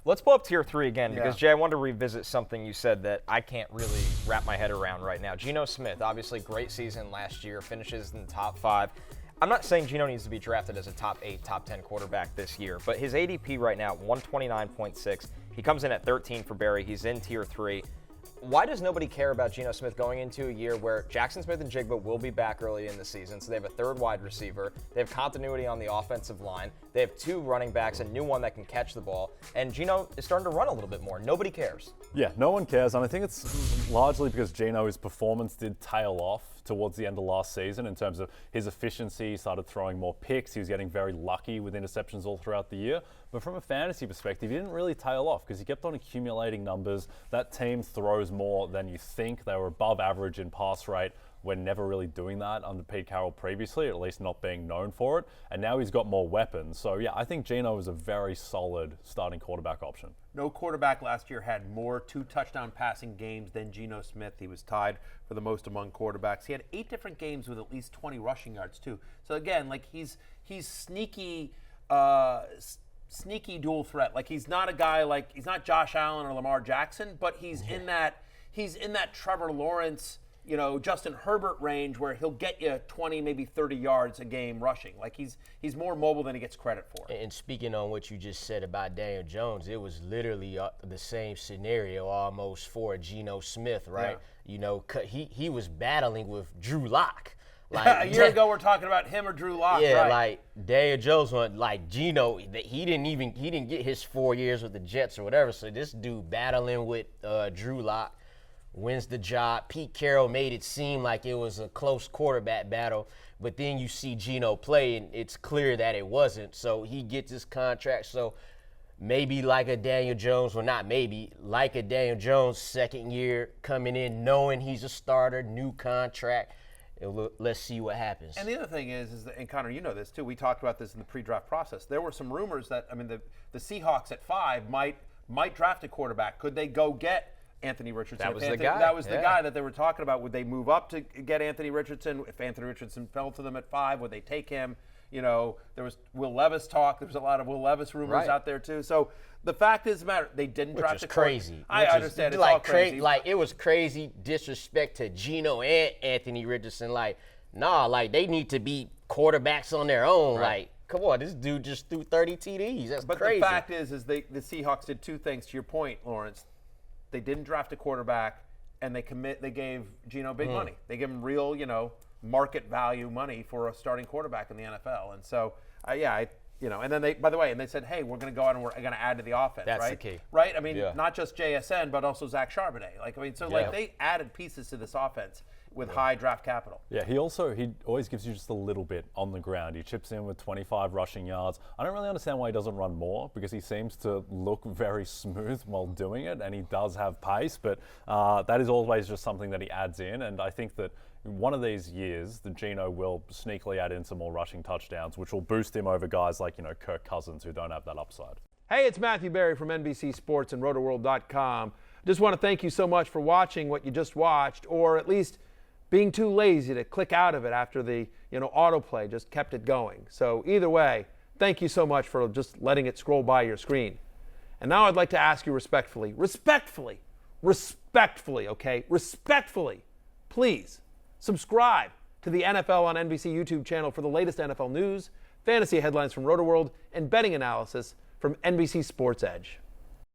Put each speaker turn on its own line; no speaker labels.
Let's pull up tier 3 again because, Jay, I wanted to revisit something you said that I can't really wrap my head around right now. Geno Smith, obviously great season last year, finishes in the top 5. I'm not saying Geno needs to be drafted as a top 8, top 10 quarterback this year, but his ADP right now, 129.6. He comes in at 13 for Barry. He's in tier 3. Why does nobody care about Geno Smith going into a year where Jackson Smith and Jigba will be back early in the season, so they have a third wide receiver, they have continuity on the offensive line, they have 2 running backs, a new one that can catch the ball, and Geno is starting to run a little bit more. Nobody cares.
Yeah, no one cares, and I think it's largely because Geno's performance did tail off towards the end of last season in terms of his efficiency. He started throwing more picks. He was getting very lucky with interceptions all throughout the year. But from a fantasy perspective, he didn't really tail off because he kept on accumulating numbers. That team throws more than you think. They were above average in pass rate. We're never really doing that under Pete Carroll previously, at least not being known for it. And now he's got more weapons. So, yeah, I think Geno is a very solid starting quarterback option.
No quarterback last year had more 2-touchdown passing games than Geno Smith. He was tied for the most among quarterbacks. He had 8 different games with at least 20 rushing yards, too. So, again, like he's sneaky dual threat. Like he's not a guy like, he's not Josh Allen or Lamar Jackson, but he's in that Trevor Lawrence, Justin Herbert range where he'll get you 20, maybe 30 yards a game rushing. Like he's more mobile than he gets credit for.
And speaking on what you just said about Daniel Jones, it was literally the same scenario almost for Geno Smith, right? Yeah. He was battling with Drew Lock.
Like, a year ago, we're talking about him or Drew Lock.
Yeah,
right.
Like Daniel Jones, like Geno, he didn't get his 4 years with the Jets or whatever. So this dude battling with Drew Lock wins the job. Pete Carroll made it seem like it was a close quarterback battle, but then you see Geno play, and it's clear that it wasn't. So he gets his contract. So maybe like a Daniel Jones, well, not maybe, like a Daniel Jones second year coming in, knowing he's a starter, new contract. Let's see what happens.
And the other thing is that, and Connor, you know this too, we talked about this in the pre-draft process. There were some rumors that, the Seahawks at 5 might draft a quarterback. Could they go get Anthony Richardson?
That was the guy.
That was the guy that they were talking about. Would they move up to get Anthony Richardson? If Anthony Richardson fell to them at 5, would they take him? There was Will Levis talk. There was a lot of Will Levis rumors out there too. So the fact is, they didn't draft a
crazy.
I understand it's all crazy.
Like it was crazy disrespect to Geno and Anthony Richardson. Like, like they need to be quarterbacks on their own. Right. Like, come on, this dude just threw 30 TDs. That's crazy.
But the fact is the Seahawks did 2 things. To your point, Lawrence, they didn't draft a quarterback, and they gave Geno big money. They gave him real, market value money for a starting quarterback in the NFL. And so, and then they said, hey, we're going to go out and we're going to add to the offense.
That's
right?
the key.
Right? Not just JSN, but also Zach Charbonnet. They added pieces to this offense with high draft capital.
Yeah, he always gives you just a little bit on the ground. He chips in with 25 rushing yards. I don't really understand why he doesn't run more because he seems to look very smooth while doing it, and he does have pace, but that is always just something that he adds in, and I think that one of these years, the Geno will sneakily add in some more rushing touchdowns, which will boost him over guys like, Kirk Cousins, who don't have that upside.
Hey, it's Matthew Berry from NBC Sports and RotoWorld.com. Just want to thank you so much for watching what you just watched, or at least being too lazy to click out of it after the autoplay just kept it going. So either way, thank you so much for just letting it scroll by your screen. And now I'd like to ask you respectfully, please subscribe to the NFL on NBC YouTube channel for the latest NFL news, fantasy headlines from RotoWorld, and betting analysis from NBC Sports Edge.